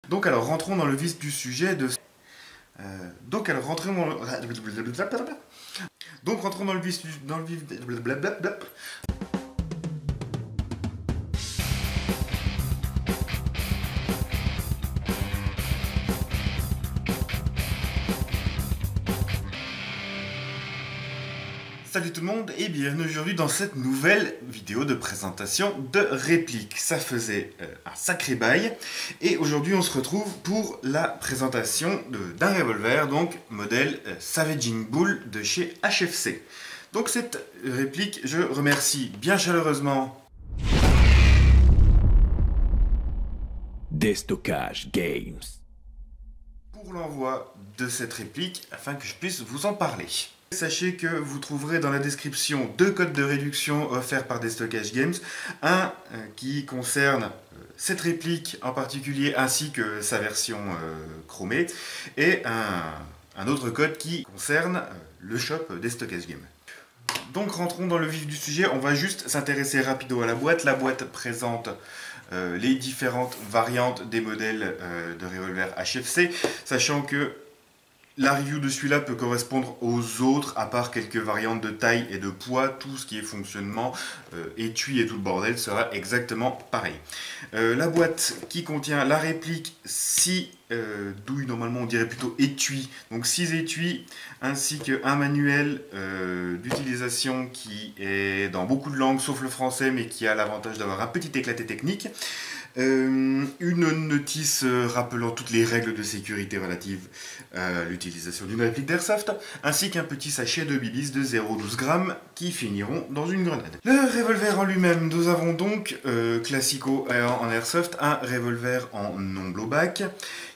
Donc alors rentrons dans le vif du sujet de... Donc rentrons dans le vif du... Blablabla. Salut tout le monde et bienvenue aujourd'hui dans cette nouvelle vidéo de présentation de répliques. Ça faisait un sacré bail et aujourd'hui on se retrouve pour la présentation d'un revolver, donc modèle Savaging Bull de chez HFC. Donc cette réplique, je remercie bien chaleureusement Déstockage Games pour l'envoi de cette réplique afin que je puisse vous en parler. Sachez que vous trouverez dans la description deux codes de réduction offerts par Déstockage Games. Un qui concerne cette réplique en particulier ainsi que sa version chromée et un autre code qui concerne le shop Déstockage Games. Donc rentrons dans le vif du sujet, on va juste s'intéresser rapido à la boîte. La boîte présente les différentes variantes des modèles de revolver HFC, sachant que la review de celui-là peut correspondre aux autres, à part quelques variantes de taille et de poids. Tout ce qui est fonctionnement, étui et tout le bordel sera exactement pareil. La boîte qui contient la réplique 6 douilles, normalement on dirait plutôt étui, donc 6 étuis, ainsi qu'un manuel d'utilisation qui est dans beaucoup de langues sauf le français, mais qui a l'avantage d'avoir un petit éclaté technique. Une notice rappelant toutes les règles de sécurité relatives à l'utilisation d'une réplique d'airsoft, ainsi qu'un petit sachet de bibis de 0,12 g qui finiront dans une grenade. Le revolver en lui-même, nous avons donc classico en airsoft, un revolver en non-blowback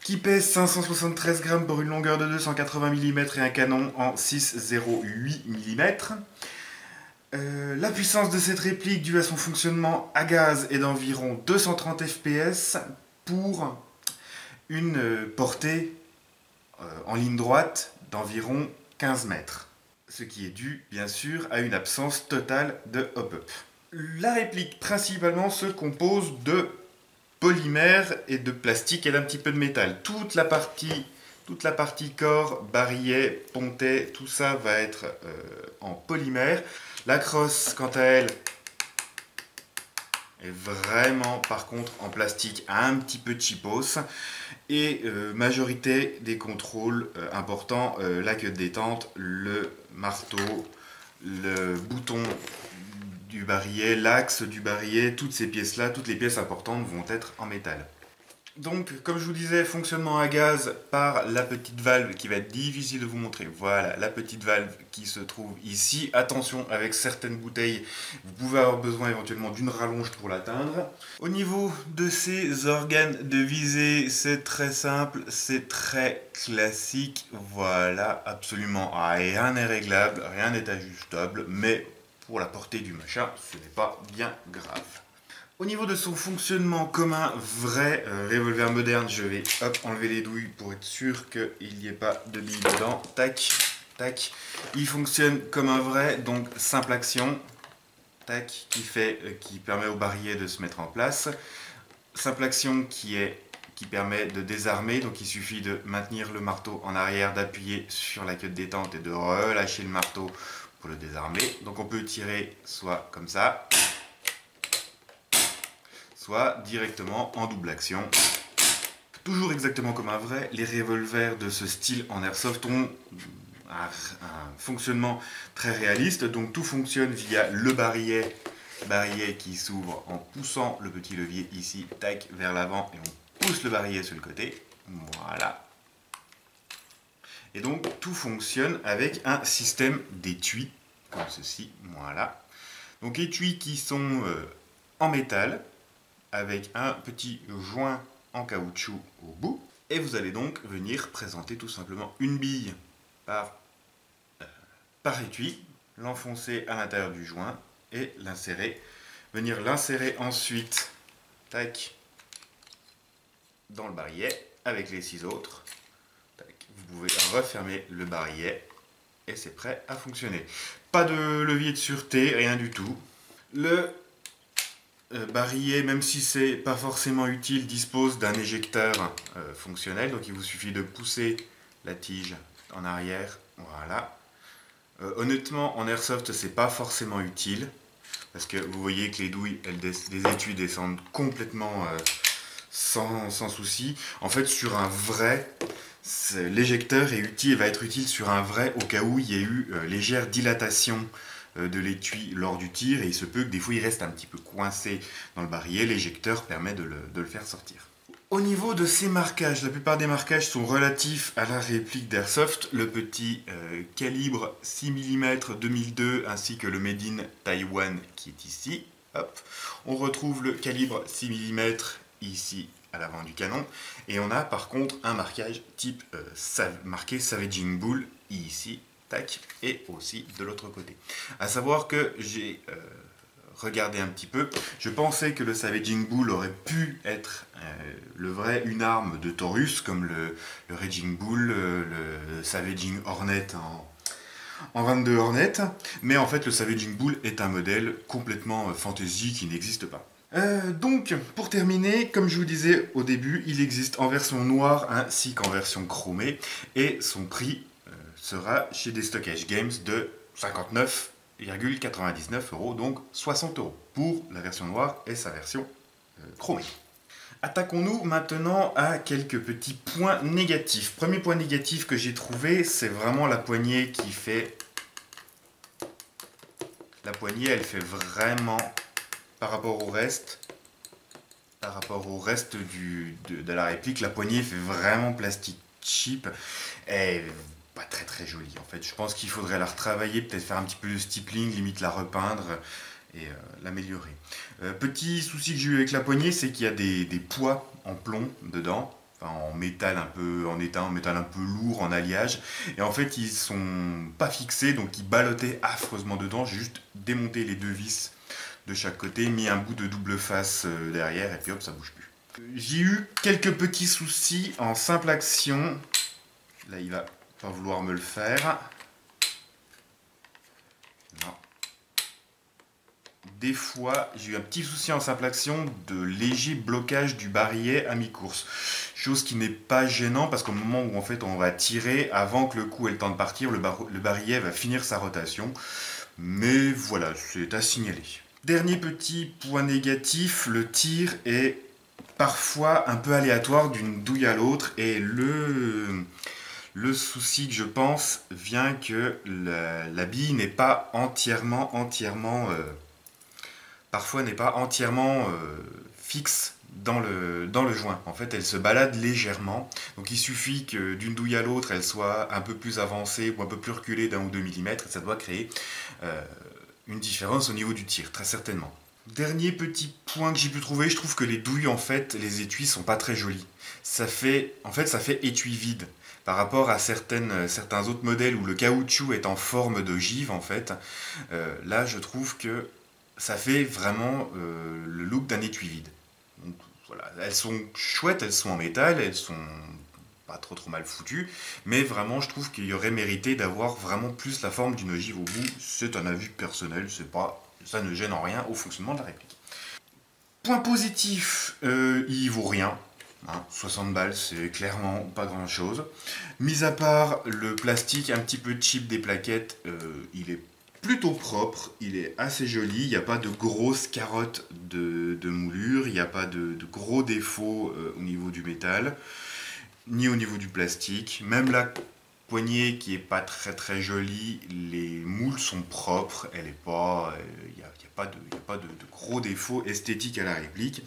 qui pèse 573 g pour une longueur de 280 mm et un canon en 6,08 mm. La puissance de cette réplique due à son fonctionnement à gaz est d'environ 230 fps pour une portée en ligne droite d'environ 15 mètres. Ce qui est dû bien sûr à une absence totale de hop-up. La réplique principalement se compose de polymère et de plastique et d'un petit peu de métal. Toute la partie corps, barillet, pontet, tout ça va être en polymère. La crosse, quant à elle, est vraiment, par contre, en plastique un petit peu cheapos. Et majorité des contrôles importants, la queue de détente, le marteau, le bouton du barillet, l'axe du barillet, toutes ces pièces-là, toutes les pièces importantes vont être en métal. Donc, comme je vous disais, fonctionnement à gaz par la petite valve qui va être difficile de vous montrer. Voilà, la petite valve qui se trouve ici. Attention, avec certaines bouteilles, vous pouvez avoir besoin éventuellement d'une rallonge pour l'atteindre. Au niveau de ces organes de visée, c'est très simple, c'est très classique. Voilà, absolument rien n'est réglable, rien n'est ajustable, mais pour la portée du machin, ce n'est pas bien grave. Au niveau de son fonctionnement comme un vrai revolver moderne, je vais enlever les douilles pour être sûr qu'il n'y ait pas de billes dedans. Tac, tac. Il fonctionne comme un vrai, donc simple action. Tac, qui permet au barillet de se mettre en place. Simple action qui permet de désarmer, donc il suffit de maintenir le marteau en arrière, d'appuyer sur la queue de détente et de relâcher le marteau pour le désarmer. Donc on peut tirer soit comme ça, soit directement en double action. Toujours exactement comme un vrai, les revolvers de ce style en airsoft ont un fonctionnement très réaliste, donc tout fonctionne via le barillet qui s'ouvre en poussant le petit levier ici, tac, vers l'avant, et on pousse le barillet sur le côté, voilà. Et donc tout fonctionne avec un système d'étuis, comme ceci, voilà. Donc étuis qui sont en métal, avec un petit joint en caoutchouc au bout. Et vous allez donc venir présenter tout simplement une bille par étui, l'enfoncer à l'intérieur du joint et l'insérer. Venir l'insérer ensuite, tac, dans le barillet avec les 6 autres. Tac. Vous pouvez refermer le barillet et c'est prêt à fonctionner. Pas de levier de sûreté, rien du tout. Le barillet, même si c'est pas forcément utile, dispose d'un éjecteur fonctionnel. Donc il vous suffit de pousser la tige en arrière. Voilà. Honnêtement, en airsoft, c'est pas forcément utile. Parce que vous voyez que les douilles, des étuis descendent complètement sans souci. En fait, sur un vrai, l'éjecteur va être utile sur un vrai au cas où il y a eu légère dilatation de l'étui lors du tir, et il se peut que des fois il reste un petit peu coincé dans le barillet. L'éjecteur permet de le faire sortir. Au niveau de ces marquages, la plupart des marquages sont relatifs à la réplique d'Airsoft, le petit calibre 6 mm 2002 ainsi que le Made in Taiwan qui est ici. Hop. On retrouve le calibre 6 mm ici à l'avant du canon, et on a par contre un marquage type marqué Savaging Bull ici, tac, et aussi de l'autre côté. À savoir que j'ai regardé un petit peu, je pensais que le Savaging Bull aurait pu être une arme de Taurus, comme le Raging Bull, le Savaging Hornet en 22 Hornet, mais en fait le Savaging Bull est un modèle complètement fantasy qui n'existe pas. Donc, pour terminer, comme je vous disais au début, il existe en version noire ainsi qu'en version chromée, et son prix sera chez Destockage Games de 59,99 €, donc 60 € pour la version noire et sa version chromée. Attaquons-nous maintenant à quelques petits points négatifs. Premier point négatif que j'ai trouvé, c'est vraiment la poignée qui fait... La poignée, elle fait vraiment... Par rapport au reste de la réplique, la poignée fait vraiment plastique cheap. Elle est pas très jolie en fait. Je pense qu'il faudrait la retravailler, peut-être faire un petit peu de stippling, limite la repeindre et l'améliorer. Petit souci que j'ai eu avec la poignée, c'est qu'il y a des poids en plomb dedans. Enfin, en métal un peu lourd, en alliage, et en fait ils sont pas fixés, donc ils ballottaient affreusement dedans. J'ai juste démonté les deux vis de chaque côté, mis un bout de double face derrière, et puis hop, ça bouge plus. J'ai eu quelques petits soucis en simple action. Là, il va pas vouloir me le faire. Non. Des fois, j'ai eu un petit souci en simple action de léger blocage du barillet à mi-course. Chose qui n'est pas gênant, parce qu'au moment où en fait on va tirer, avant que le coup ait le temps de partir, le barillet va finir sa rotation. Mais voilà, c'est à signaler. Dernier petit point négatif, le tir est parfois un peu aléatoire d'une douille à l'autre, et le souci que je pense vient que la bille n'est pas parfois n'est pas entièrement fixe dans le joint. En fait, elle se balade légèrement, donc il suffit que d'une douille à l'autre, elle soit un peu plus avancée ou un peu plus reculée d'1 ou 2 mm, et ça doit créer une différence au niveau du tir, très certainement. Dernier petit point que j'ai pu trouver, je trouve que les douilles, en fait, les étuis sont pas très jolis. Ça fait étui vide. Par rapport à certains autres modèles où le caoutchouc est en forme d'ogive, en fait, là je trouve que ça fait vraiment le look d'un étui vide. Donc voilà, elles sont chouettes, elles sont en métal, elles sont pas trop mal foutues, mais vraiment je trouve qu'il y aurait mérité d'avoir vraiment plus la forme d'une ogive au bout. C'est un avis personnel, ça ne gêne en rien au fonctionnement de la réplique. Point positif, il vaut rien. 60 balles, c'est clairement pas grand chose. Mis à part le plastique un petit peu cheap des plaquettes, il est plutôt propre, il est assez joli, il n'y a pas de grosses carottes de moulure, il n'y a pas de gros défauts au niveau du métal, ni au niveau du plastique. Même la poignée qui est pas très jolie, les moules sont propres, il n'y a pas de gros défauts esthétiques à la réplique.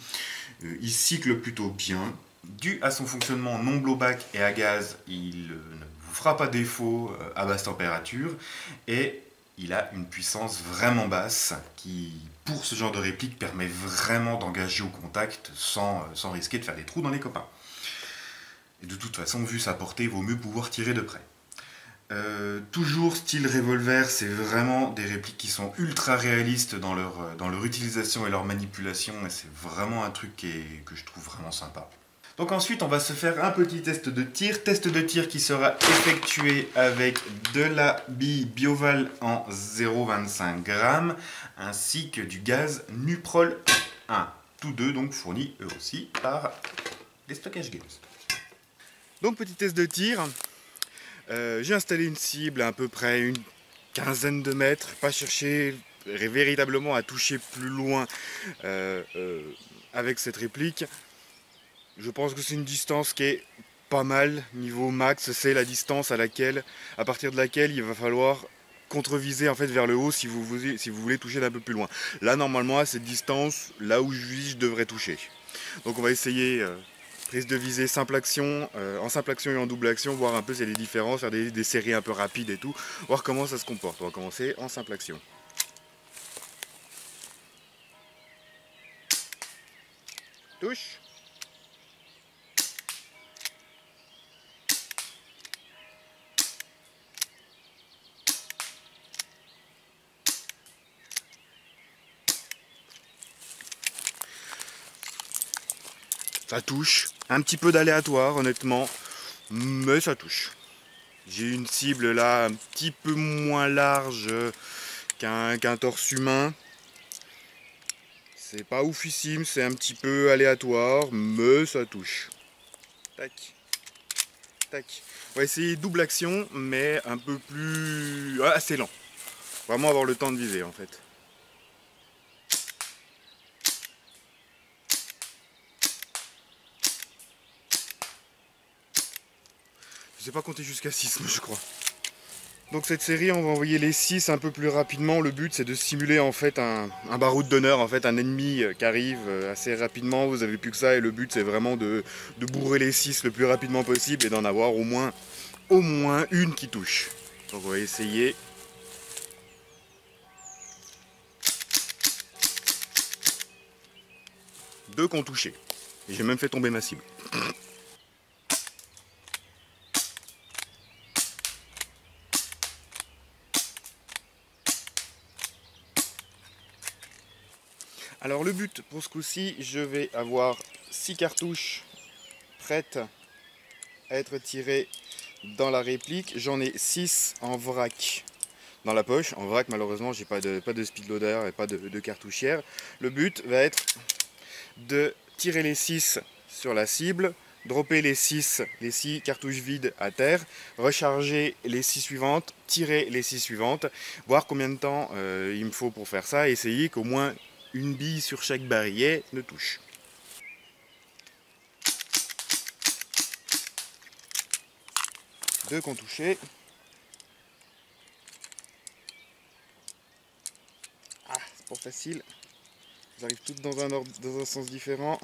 Il cycle plutôt bien. Dû à son fonctionnement non blowback et à gaz, il ne vous fera pas défaut à basse température, et il a une puissance vraiment basse qui, pour ce genre de réplique, permet vraiment d'engager au contact sans risquer de faire des trous dans les copains. Et de toute façon, vu sa portée, il vaut mieux pouvoir tirer de près. Toujours style revolver, c'est vraiment des répliques qui sont ultra réalistes dans leur utilisation et leur manipulation, et c'est vraiment un truc que je trouve vraiment sympa. Donc ensuite, on va se faire un petit test de tir qui sera effectué avec de la bille Bioval en 0,25 g ainsi que du gaz Nuprol 1. Tous deux donc fournis eux aussi par Destockage Games. Donc petit test de tir. J'ai installé une cible à peu près une quinzaine de mètres, pas chercher véritablement à toucher plus loin avec cette réplique. Je pense que c'est une distance qui est pas mal niveau max, c'est la distance à partir de laquelle il va falloir contre-viser en fait vers le haut si vous voulez toucher d'un peu plus loin. Là normalement à cette distance, là où je vise, je devrais toucher. Donc on va essayer prise de visée simple action, en simple action et en double action, voir un peu s'il y a des différences, faire des séries un peu rapides et tout, voir comment ça se comporte. On va commencer en simple action. Touche. Ça touche, un petit peu d'aléatoire honnêtement, mais ça touche. J'ai une cible là un petit peu moins large qu'un torse humain. C'est pas oufissime, c'est un petit peu aléatoire, mais ça touche. Tac, tac. On va essayer double action, mais un peu plus... assez lent. Vraiment avoir le temps de viser en fait. Je sais pas compter jusqu'à 6, je crois. Donc cette série, on va envoyer les 6 un peu plus rapidement. Le but, c'est de simuler en fait un baroud d'honneur, en fait un ennemi qui arrive assez rapidement. Vous avez plus que ça et le but, c'est vraiment de bourrer les 6 le plus rapidement possible et d'en avoir au moins une qui touche. Donc on va essayer. Deux qui ont touché. Et j'ai même fait tomber ma cible. Alors le but pour ce coup-ci, je vais avoir 6 cartouches prêtes à être tirées dans la réplique. J'en ai 6 en vrac dans la poche. En vrac malheureusement j'ai pas de speedloader et pas de cartouchière. Le but va être de tirer les 6 sur la cible, dropper les 6 cartouches vides à terre, recharger les 6 suivantes, tirer les 6 suivantes, voir combien de temps il me faut pour faire ça, et essayer qu'au moins une bille sur chaque barillet ne touche. Deux qui ont touché. Ah, c'est pas facile. Elles arrivent toutes dans un sens différent.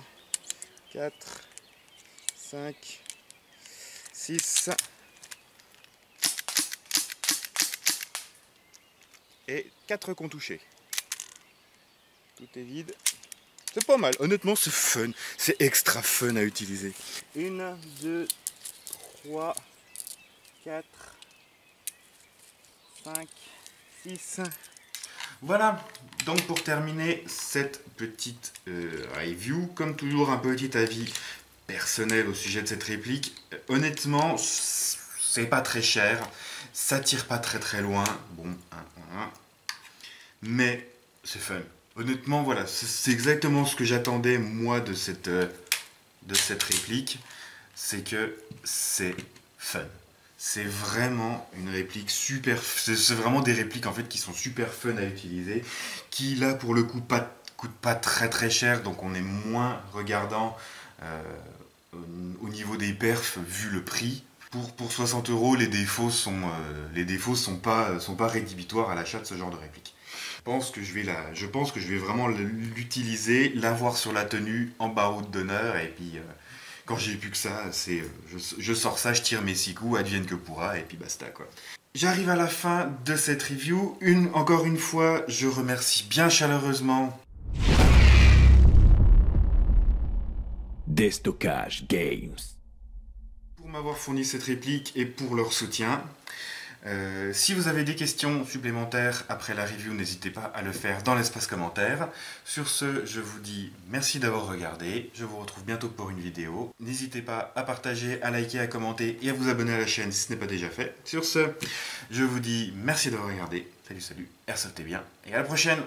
4, 5, 6. Et 4 qui ont touché. Tout est vide. C'est pas mal. Honnêtement, c'est fun. C'est extra fun à utiliser. 1, 2, 3, 4, 5, 6. Voilà. Donc pour terminer cette petite review, comme toujours un petit avis personnel au sujet de cette réplique. Honnêtement, c'est pas très cher. Ça tire pas très loin. Bon, mais c'est fun. Honnêtement, voilà, c'est exactement ce que j'attendais, moi, de cette réplique. C'est que c'est fun. C'est vraiment une réplique super... C'est vraiment des répliques, en fait, qui sont super fun à utiliser. Qui, là, pour le coup, coûtent pas très cher. Donc, on est moins regardant au niveau des perfs, vu le prix. Pour 60 €, les défauts sont pas rédhibitoires à l'achat de ce genre de réplique. Je pense que je vais vraiment l'utiliser, l'avoir sur la tenue en baroud d'honneur, et puis quand j'ai plus que ça, je sors ça, je tire mes 6 coups, advienne que pourra, et puis basta quoi. J'arrive à la fin de cette review. Encore une fois, je remercie bien chaleureusement Destockage Games pour m'avoir fourni cette réplique et pour leur soutien. Si vous avez des questions supplémentaires après la review, n'hésitez pas à le faire dans l'espace commentaire. Sur ce, je vous dis merci d'avoir regardé. Je vous retrouve bientôt pour une vidéo. N'hésitez pas à partager, à liker, à commenter et à vous abonner à la chaîne si ce n'est pas déjà fait. Sur ce, je vous dis merci d'avoir regardé. Salut, airsoftez bien et à la prochaine!